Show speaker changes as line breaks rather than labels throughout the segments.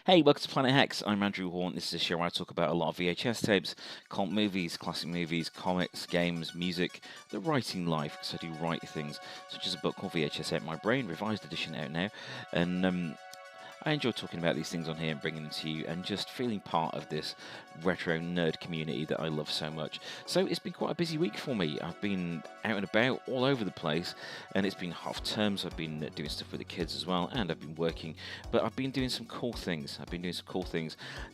Hey, welcome to Planet Hex. I'm Andrew Horn. This is a show where I talk about a lot of VHS tapes, cult movies, classic movies, comics, games, music, the writing life, because I do write things, such as a book called VHS My Brain, revised edition out now. And I enjoy talking about these things on here and bringing them to you and just feeling part of this retro nerd community that I love so much. So it's been quite a busy week for me. I've been out and about all over the place, and it's been half terms. I've been doing stuff with the kids as well, and I've been working, but I've been doing some cool things.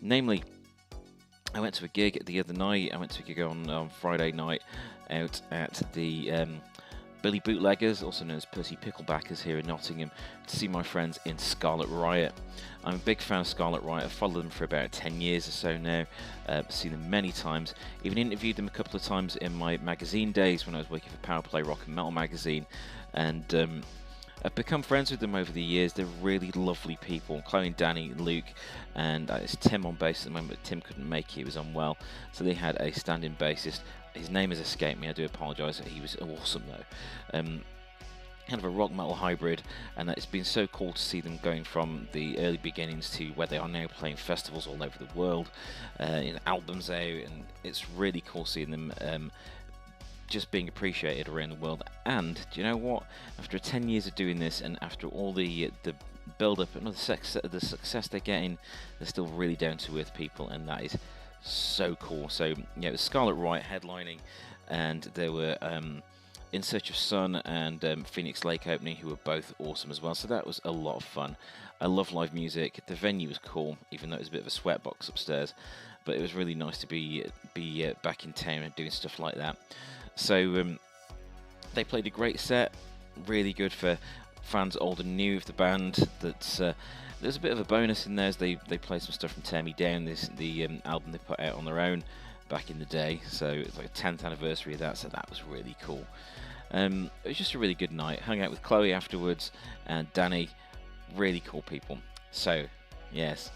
Namely, I went to a gig the other night. I went to a gig on Friday night out at the Billy Bootleggers, also known as Percy Picklebackers here in Nottingham, to see my friends in Scarlet Riot. I'm a big fan of Scarlet Riot. I've followed them for about 10 years or so now, seen them many times, even interviewed them a couple of times in my magazine days when I was working for Power Play Rock and Metal magazine, and I've become friends with them over the years. They're really lovely people. Chloe and Danny, Luke, and it's Tim on bass at the moment, but Tim couldn't make it, he was unwell, so they had a stand-in bassist. His name has escaped me, I do apologise. He was awesome though. Kind of a rock metal hybrid, and it's been so cool to see them going from the early beginnings to where they are now playing festivals all over the world, in albums out, and it's really cool seeing them just being appreciated around the world. And do you know what? After 10 years of doing this, and after all the build-up and the success they're getting, they're still really down-to-earth people, and that is so cool. So yeah, it was Scarlet Riot headlining, and there were In Search of Sun and Phoenix Lake opening, who were both awesome as well. So that was a lot of fun. I love live music. The venue was cool, even though it was a bit of a sweatbox upstairs, but it was really nice to be back in town and doing stuff like that. So they played a great set, really good for fans old and new of the band. There's a bit of a bonus in there as they played some stuff from Tear Me Down, the album they put out on their own back in the day. So it's like a 10th anniversary of that, so that was really cool. It was just a really good night. Hung out with Chloe afterwards and Danny, really cool people. So yes,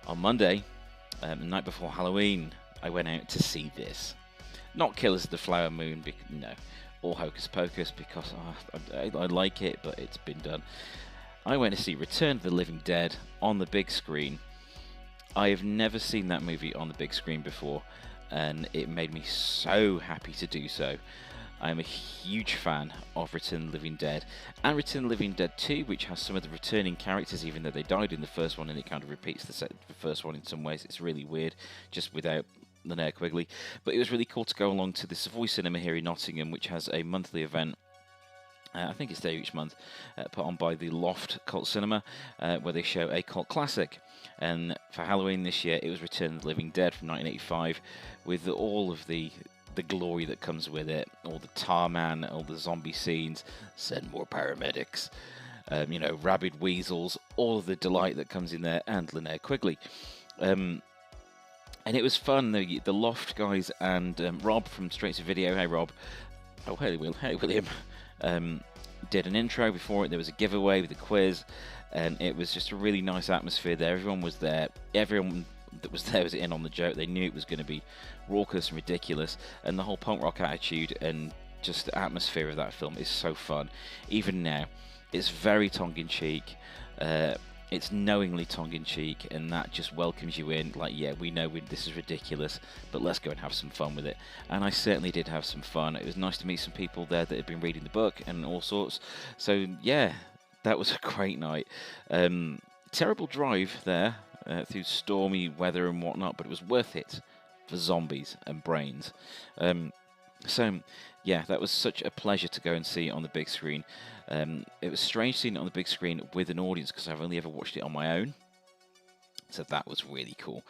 on Monday, the night before Halloween, I went out to see this. Not Killers of the Flower Moon, no, or Hocus Pocus, because I like it, but it's been done. I went to see Return of the Living Dead on the big screen. I have never seen that movie on the big screen before, and it made me so happy to do so. I'm a huge fan of Return of the Living Dead, and Return of the Living Dead 2, which has some of the returning characters, even though they died in the first one, and it kind of repeats the first one in some ways. It's really weird, just without Linnea Quigley. But it was really cool to go along to the Savoy Cinema here in Nottingham, which has a monthly event. I think it's there each month, put on by the Loft Cult Cinema, where they show a cult classic. And for Halloween this year, it was Return of the Living Dead from 1985, with all of the glory that comes with it, all the tar man, all the zombie scenes, send more paramedics, rabid weasels, all of the delight that comes in there, and Linnea Quigley. And it was fun. The Loft guys and Rob from Straight to Video, hey Rob, oh hey William, did an intro before it. There was a giveaway with a quiz, and it was just a really nice atmosphere there. Everyone was there. Everyone that was there was in on the joke. They knew it was going to be raucous and ridiculous, and the whole punk rock attitude and just the atmosphere of that film is so fun. Even now, it's very tongue-in-cheek. It's knowingly tongue-in-cheek, and that just welcomes you in, like, yeah, we know this is ridiculous, but let's go and have some fun with it. And I certainly did have some fun. It was nice to meet some people there that had been reading the book and all sorts. So, yeah, that was a great night. Terrible drive there through stormy weather and whatnot, but it was worth it for zombies and brains. So, yeah, that was such a pleasure to go and see it on the big screen. It was strange seeing it on the big screen with an audience, because I've only ever watched it on my own. So that was really cool.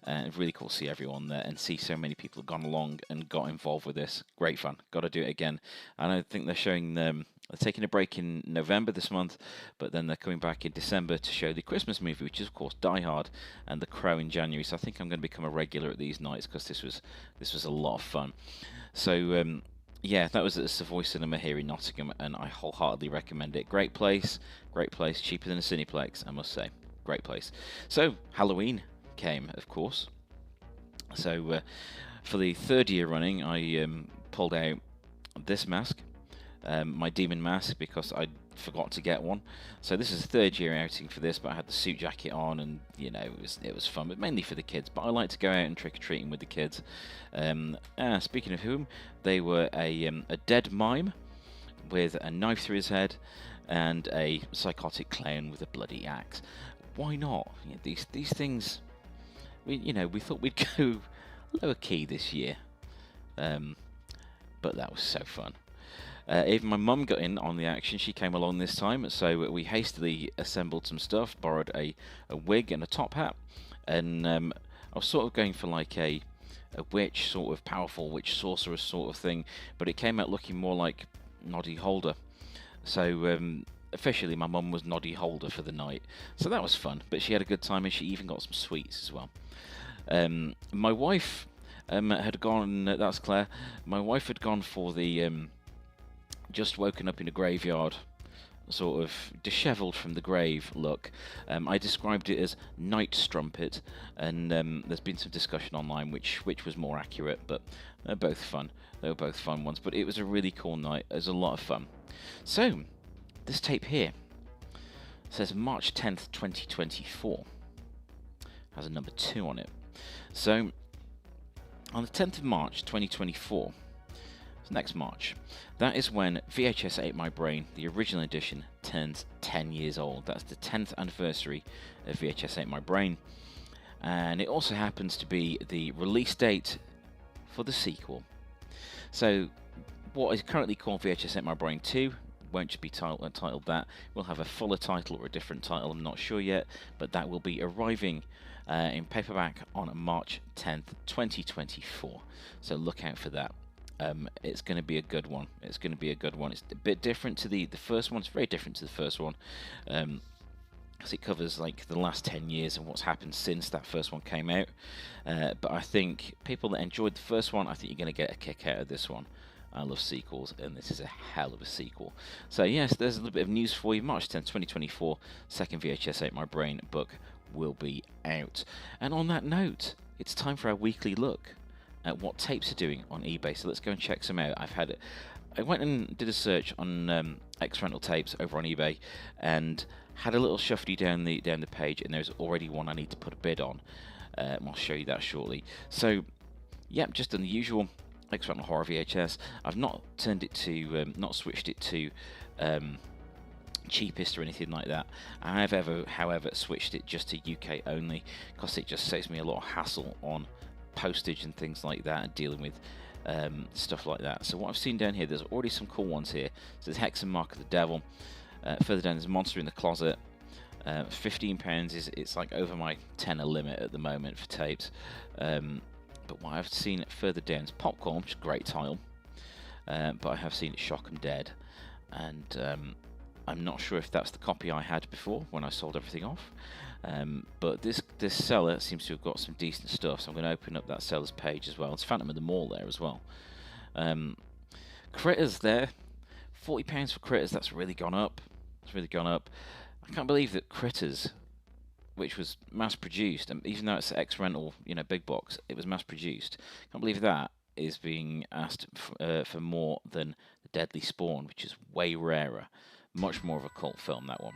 Really cool to see everyone there and see so many people have gone along and got involved with this. Great fun. Got to do it again. And I think they're showing they're taking a break in November this month, but then they're coming back in December to show the Christmas movie, which is of course Die Hard, and The Crow in January. So I think I'm going to become a regular at these nights, because this was a lot of fun. So yeah, that was at the Savoy Cinema here in Nottingham, and I wholeheartedly recommend it. Great place, cheaper than a Cineplex, I must say. Great place. So Halloween came, of course. So for the third year running, I pulled out this mask.
my Demon Mask because I forgot to get one. So this is a third year outing for this, but I had the suit jacket on, and you know it was fun, but mainly for the kids. But I like to go out and trick or treating with the kids. Speaking of whom, they were a dead mime with a knife through his head and a psychotic clown with a bloody axe. Why not? You know, these things. We thought we'd go lower key this year, but that was so fun. Even my mum got in on the action. She came along this time, so we hastily assembled some stuff, borrowed a wig and a top hat, and I was sort of going for like a witch, sort of powerful witch sorceress sort of thing, but it came out looking more like Noddy Holder. So officially my mum was Noddy Holder for the night, so that was fun, but she had a good time, and she even got some sweets as well. My wife had gone, that's Claire, my wife had gone for the just woken up in a graveyard, sort of dishevelled from the grave look. I described it as night strumpet, and there's been some discussion online which was more accurate, but they're both fun. They were both fun ones, but it was a really cool night. It was a lot of fun. So, this tape here says March 10th, 2024. Has a number 2 on it. So, on the 10th of March, 2024, next March, that is when VHS Ate My Brain, the original edition, turns 10 years old. That's the 10th anniversary of VHS Ate My Brain, and it also happens to be the release date for the sequel. So what is currently called VHS Ate My Brain 2 won't just be titled that. We'll have a fuller title or a different title, I'm not sure yet, but that will be arriving in paperback on March 10th, 2024. So look out for that. It's going to be a good one. It's going to be a good one. It's a bit different to the first one. It's very different to the first one, because it covers like the last 10 years and what's happened since that first one came out. But I think people that enjoyed the first one, I think you're going to get a kick out of this one. I love sequels, and this is a hell of a sequel. So yes, there's a little bit of news for you. March 10th, 2024, second VHS Ate My Brain book will be out. And on that note, it's time for our weekly look at what tapes are doing on eBay. So let's go and check some out. I went and did a search on ex-rental tapes over on eBay, and had a little shuffle down the page, and there's already one I need to put a bid on. I'll show you that shortly. So, yep, just done the usual ex-rental horror VHS. I've not turned it to, not switched it to cheapest or anything like that. I have however, switched it just to UK only, because it just saves me a lot of hassle on postage and things like that, and dealing with stuff like that. So what I've seen down here, there's already some cool ones here. So there's Hex and Mark of the Devil. Further down, there's Monster in the Closet. £15 it's like over my tenner limit at the moment for tapes. But what I've seen further down is Popcorn, which is a great title. But I have seen Shock 'em Dead, and I'm not sure if that's the copy I had before when I sold everything off. But this seller seems to have got some decent stuff, so I'm going to open up that seller's page as well. It's Phantom of the Mall there as well. Critters there, £40 for Critters. That's really gone up. It's really gone up. I can't believe that Critters, which was mass-produced, and even though it's ex-rental, big box, it was mass-produced. Can't believe that is being asked for more than The Deadly Spawn, which is way rarer. Much more of a cult film, that one.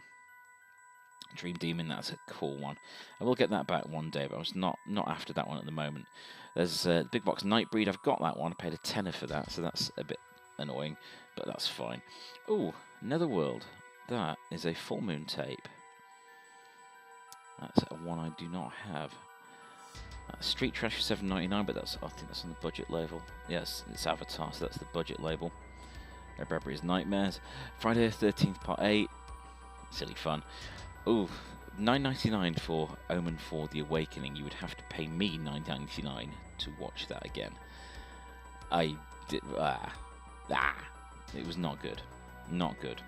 Dream Demon, that's a cool one. I will get that back one day, but I was not after that one at the moment. There's Big Box Nightbreed. I've got that one. I paid a tenner for that, so that's a bit annoying, but that's fine. Ooh, Netherworld. That is a full moon tape. That's one I do not have. Street Trash for $7.99, but I think that's on the budget label. Yes, it's Avatar, so that's the budget label. Bradbury's Nightmares. Friday the 13th, Part 8. Silly fun. Ooh, $9.99 for Omen 4 The Awakening. You would have to pay me $9.99 to watch that again. I did. It was not good. Not good.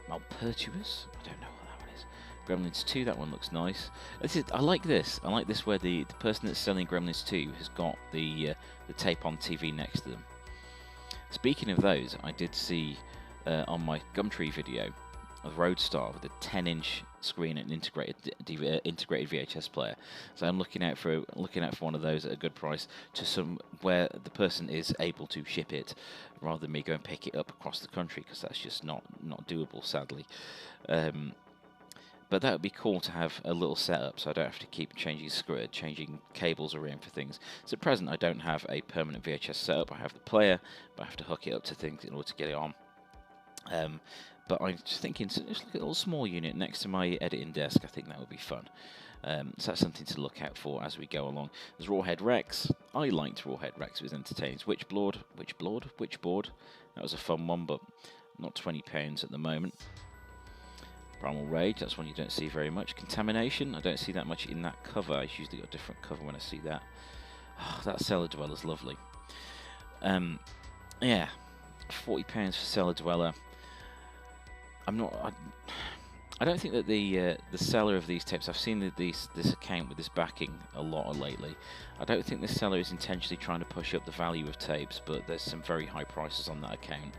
Malpertuous? I don't know what that one is. Gremlins 2, that one looks nice. I like this. I like this where the person that's selling Gremlins 2 has got the tape on TV next to them. Speaking of those, I did see on my Gumtree video Roadstar with a 10-inch screen and integrated VHS player. So I'm looking out for one of those at a good price to some where the person is able to ship it, rather than me go and pick it up across the country, because that's just not doable, sadly. But that would be cool to have a little setup, so I don't have to keep changing cables around for things. So at present, I don't have a permanent VHS setup. I have the player, but I have to hook it up to things in order to get it on. But I'm just thinking, just look at a little small unit next to my editing desk. I think that would be fun. So that's something to look out for as we go along. There's Rawhead Rex. I liked Rawhead Rex. It was entertaining. Witchboard. That was a fun one, but not £20 at the moment. Primal Rage. That's one you don't see very much. Contamination. I don't see that much in that cover. I usually got a different cover when I see that. Oh, that Cellar Dweller's lovely. Yeah, £40 for Cellar Dweller. I don't think that the seller of these tapes, I've seen this account with this backing a lot lately. I don't think this seller is intentionally trying to push up the value of tapes, but there's some very high prices on that account.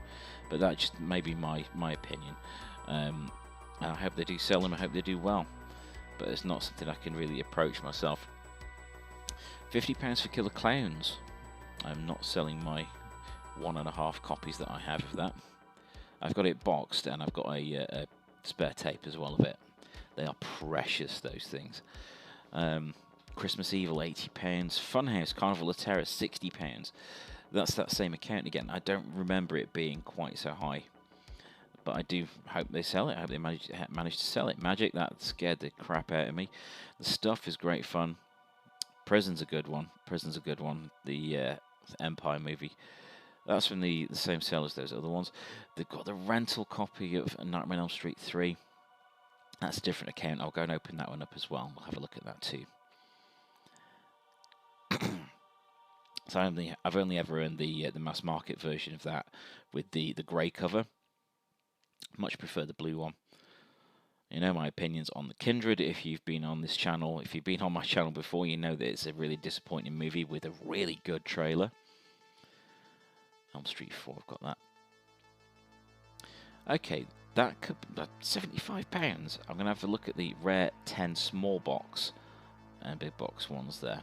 But that just may be my opinion. I hope they do sell them. I hope they do well. But it's not something I can really approach myself. £50 for Killer Clowns. I'm not selling my 1.5 copies that I have of that. I've got it boxed, and I've got a spare tape as well of it. They are precious, those things. Christmas Evil, £80. Funhouse Carnival of Terror, £60. That's that same account again. I don't remember it being quite so high, but I do hope they sell it. I hope they manage to sell it. Magic, that scared the crap out of me. The Stuff is great fun. Prison's a good one. The Empire movie. That's from the same sale as those other ones. They've got the rental copy of Nightmare on Elm Street 3. That's a different account. I'll go and open that one up as well. We'll have a look at that too. So I've only ever owned the mass market version of that with the grey cover. Much prefer the blue one. You know my opinions on the Kindred. If you've been on this channel, if you've been on my channel before, you know that it's a really disappointing movie with a really good trailer. Elm Street 4, I've got that. Okay, that could £75. I'm going to have a look at the rare 10 small box and big box ones there.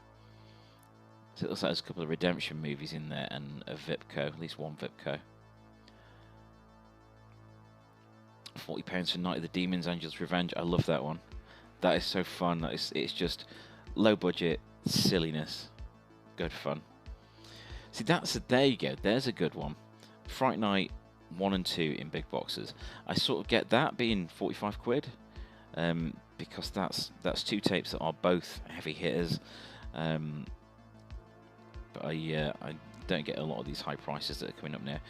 So it looks like there's a couple of Redemption movies in there and a Vipco, at least one Vipco. £40 for Night of the Demons, Angel's Revenge. I love that one. That is so fun. It's just low budget silliness, good fun. See, there you go. There's a good one. Fright Night 1 and 2 in big boxes. I sort of get that being £45, because that's two tapes that are both heavy hitters. But I don't get a lot of these high prices that are coming up now.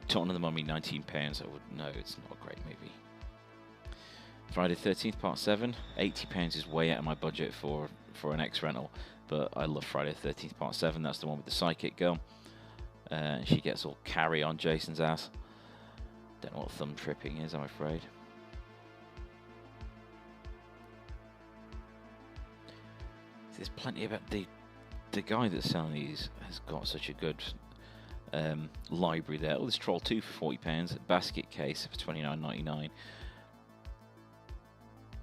Taunt of the Mummy, £19. I would know it's not a great movie. Friday 13th Part 7, £80 is way out of my budget for an X rental. But I love Friday the 13th Part 7. That's the one with the psychic girl. She gets all Carrie on Jason's ass. Don't know what thumb tripping is, I'm afraid. There's plenty about the guy that's selling these has got such a good library there. Oh, this Troll 2 for £40. Basket case for £29.99.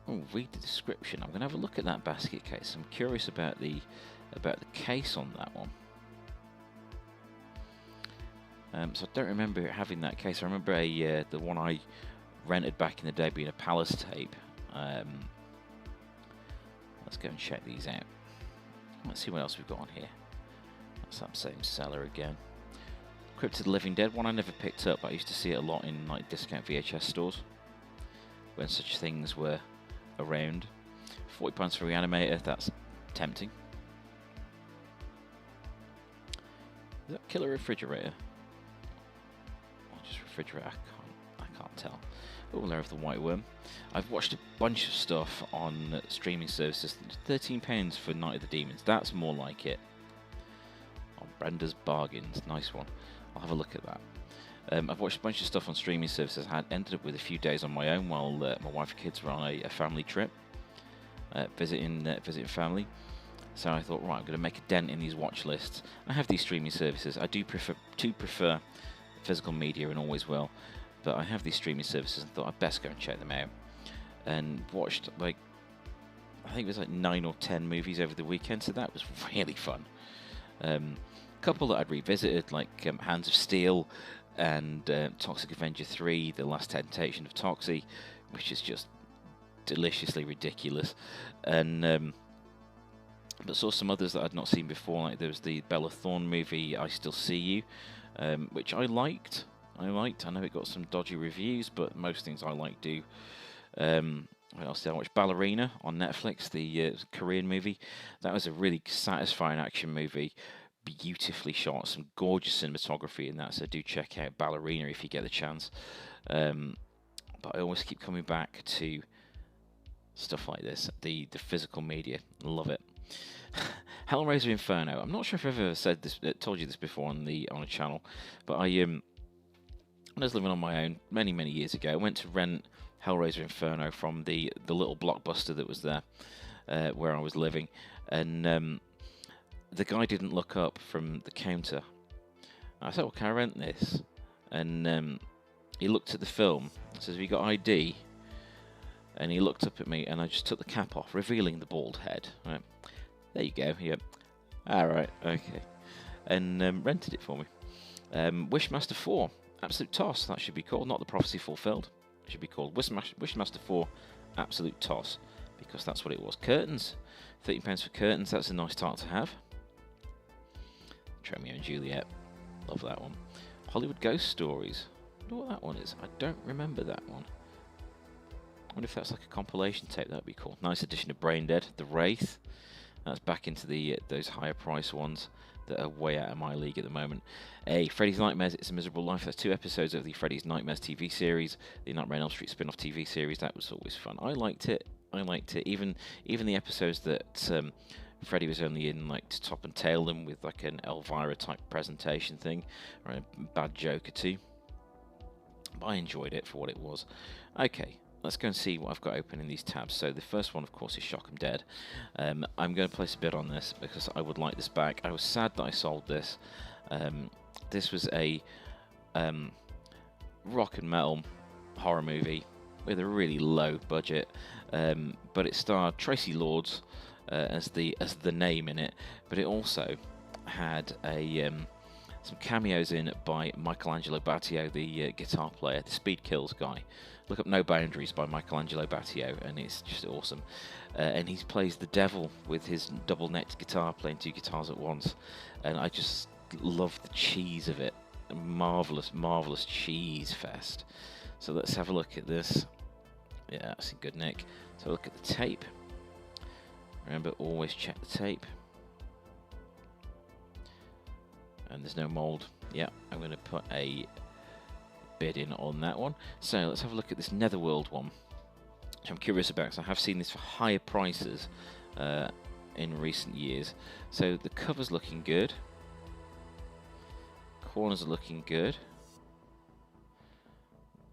Oh, read the description. I'm going to have a look at that basket case. I'm curious about the case on that one. So I don't remember having that case. I remember the one I rented back in the day being a Palace tape. Let's go and check these out. Let's see what else we've got on here. That's that same seller again. Crypt of the Living Dead, one I never picked up, but I used to see it a lot in like discount VHS stores when such things were around. £40 for Reanimator, that's tempting. Is that Killer Refrigerator? Or just Refrigerator? I can't tell. Oh, Lair of the White Worm. I've watched a bunch of stuff on streaming services. £13 for Night of the Demons. That's more like it. On Brenda's Bargains. Nice one. I'll have a look at that. I've watched a bunch of stuff on streaming services. I ended up with a few days on my own while my wife and kids were on a family trip, visiting family. So I thought, right, I'm going to make a dent in these watch lists. I have these streaming services. I do prefer physical media and always will, but I have these streaming services and thought I'd best go and check them out. And watched, like, I think it was like 9 or 10 movies over the weekend, so that was really fun. A couple that I'd revisited, like Hands of Steel and Toxic Avenger 3, The Last Temptation of Toxie, which is just deliciously ridiculous. And but saw some others that I'd not seen before, like there was the Bella Thorne movie, I Still See You, which I liked. I know it got some dodgy reviews, but most things I like do. What else did I watch? Ballerina on Netflix, the Korean movie. That was a really satisfying action movie, beautifully shot, some gorgeous cinematography in that, so do check out Ballerina if you get the chance. But I always keep coming back to stuff like this, the physical media. Love it. Hellraiser Inferno. I'm not sure if I've ever said this, told you this before on a channel, but when I was living on my own many years ago, I went to rent Hellraiser Inferno from the little Blockbuster that was there where I was living, and the guy didn't look up from the counter. I said, "Well, can I rent this?" And he looked at the film. Says, "Have you got ID?" And he looked up at me, and I just took the cap off, revealing the bald head. Right. There you go. He went, "All right, okay," and rented it for me. Wishmaster 4, Absolute Toss. That should be called, not The Prophecy Fulfilled. It should be called Wishmaster 4, Absolute Toss, because that's what it was. Curtains, £13 for curtains. That's a nice title to have. Romeo and Juliet, love that one. Hollywood Ghost Stories. I wonder what that one is. I don't remember that one. I wonder if that's like a compilation tape. That'd be cool. Nice edition of Brain Dead. The Wraith. That's back into the those higher price ones that are way out of my league at the moment. Freddy's Nightmares, It's a Miserable Life. That's 2 episodes of the Freddy's Nightmares TV series, the Nightmare on Elm Street spin-off TV series. That was always fun. I liked it. Even the episodes that Freddy was only in, like, to top and tail them with like an Elvira type presentation thing, or a bad joke or two. But I enjoyed it for what it was. Okay. Let's go and see what I've got open in these tabs. So the first one, of course, is Shock 'em Dead. I'm going to place a bid on this because I would like this back. I was sad that I sold this. This was a rock and metal horror movie with a really low budget, but it starred Tracy Lords as the name in it. But it also had some cameos in by Michelangelo Battio, the guitar player, the Speed Kills guy. Look up No Boundaries by Michelangelo Battio, and it's just awesome. And he plays the devil with his double-necked guitar, playing 2 guitars at once. And I just love the cheese of it. A marvellous cheese fest. So let's have a look at this. Yeah, that's in good nick. So look at the tape. Remember, always check the tape. And there's no mould. Yeah, I'm going to put a bid in on that one. So let's have a look at this Netherworld one, which I'm curious about because I have seen this for higher prices in recent years. So the cover's looking good. Corners are looking good.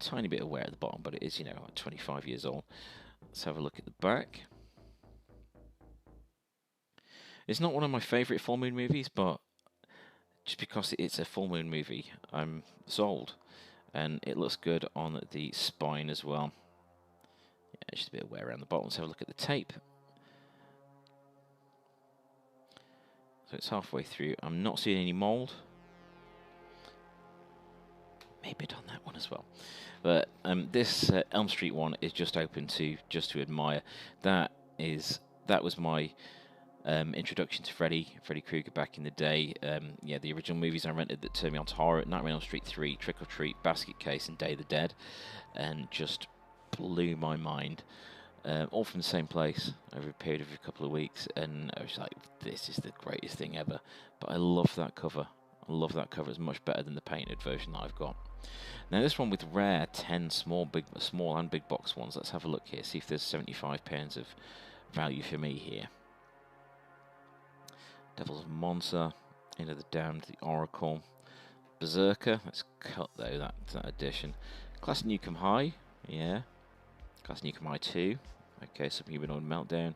Tiny bit of wear at the bottom, but it is, like 25 years old. Let's have a look at the back. It's not one of my favourite full moon movies, but just because it's a full moon movie, I'm sold. And it looks good on the spine as well. Yeah, just a bit of wear around the bottom. Let's have a look at the tape. So it's halfway through. I'm not seeing any mould. Maybe on that one as well. But this Elm Street one is just open to admire. That was my introduction to Freddy Krueger back in the day. Yeah, the original movies I rented that turned me on to horror: Nightmare on Elm Street 3, Trick or Treat, Basket Case, and Day of the Dead, and just blew my mind. All from the same place over a period of a couple of weeks, and I was like, this is the greatest thing ever. But I love that cover. I love that cover. It's much better than the painted version that I've got. Now this one with rare 10 small and big box ones. Let's have a look here. See if there's £75 of value for me here. Devils of Monza, Into the Damned, The Oracle, Berserker. Let's cut though that edition. Class Newcomb High, yeah. Class Newcomb High 2. Okay, Subhumanoid Meltdown.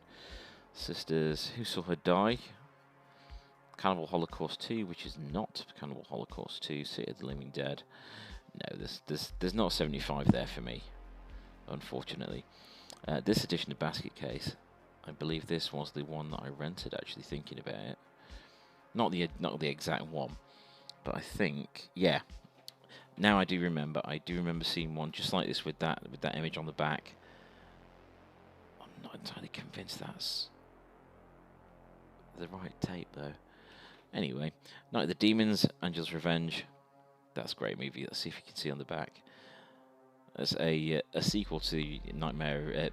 Sisters Who Saw Her Die. Cannibal Holocaust 2, which is not Cannibal Holocaust 2, City of the Living Dead. No, there's not 75 there for me, unfortunately. This edition of Basket Case, I believe this was the one that I rented, actually thinking about it. Not the exact one, but I think, yeah. Now I do remember seeing one just like this with that image on the back. I'm not entirely convinced that's the right tape though. Anyway, Night of the Demons, Angel's Revenge. That's a great movie. Let's see if you can see on the back. It's a sequel to Night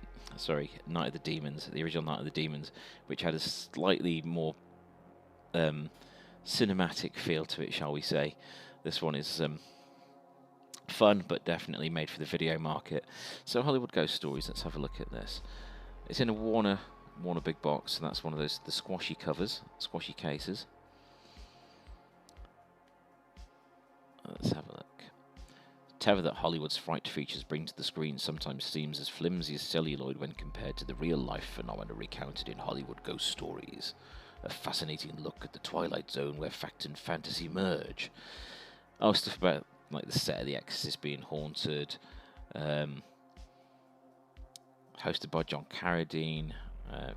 of the Demons, the original Night of the Demons, which had a slightly more cinematic feel to it, shall we say. This one is fun, but definitely made for the video market. So Hollywood Ghost Stories, let's have a look at this. It's in a Warner big box, and that's one of those, the squashy covers, squashy cases. Let's have a look. Terror that Hollywood's fright features bring to the screen sometimes seems as flimsy as celluloid when compared to the real-life phenomena recounted in Hollywood Ghost Stories. A fascinating look at the twilight zone where fact and fantasy merge. Oh, stuff about like the set of The Exorcist being haunted. Hosted by John Carradine.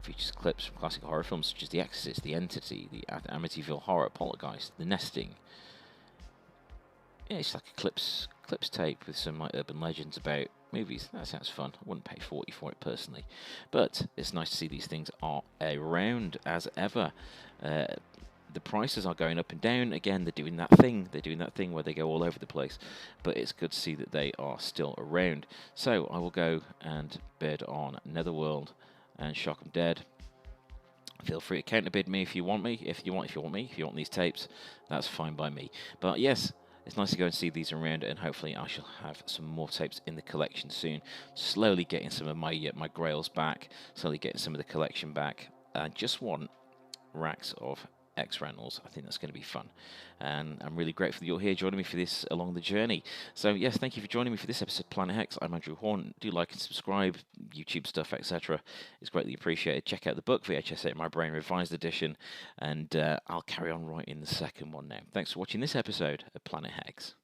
Features clips from classic horror films such as The Exorcist, The Entity, The Amityville Horror, Poltergeist, The Nesting. Yeah, it's like a clips tape with some like urban legends about movies. That sounds fun. I wouldn't pay 40 for it personally, but it's nice to see these things are around as ever. The prices are going up and down. Again, they're doing that thing. They're doing that thing where they go all over the place, but it's good to see that they are still around. So I will go and bid on Netherworld and Shock 'em Dead. Feel free to counterbid me if you want me. If you want these tapes, that's fine by me. But yes, it's nice to go and see these around, and hopefully I shall have some more tapes in the collection soon. Slowly getting some of my grails back, slowly getting some of the collection back. I just want racks of X-Rentals. I think that's going to be fun, and I'm really grateful that you're here joining me for this along the journey. So yes, thank you for joining me for this episode of Planet Hex. I'm Andrew Horn. Do like and subscribe, YouTube stuff, etc. It's greatly appreciated. Check out the book, VHS My Brain Revised Edition, and I'll carry on writing the second one now. Thanks for watching this episode of Planet Hex.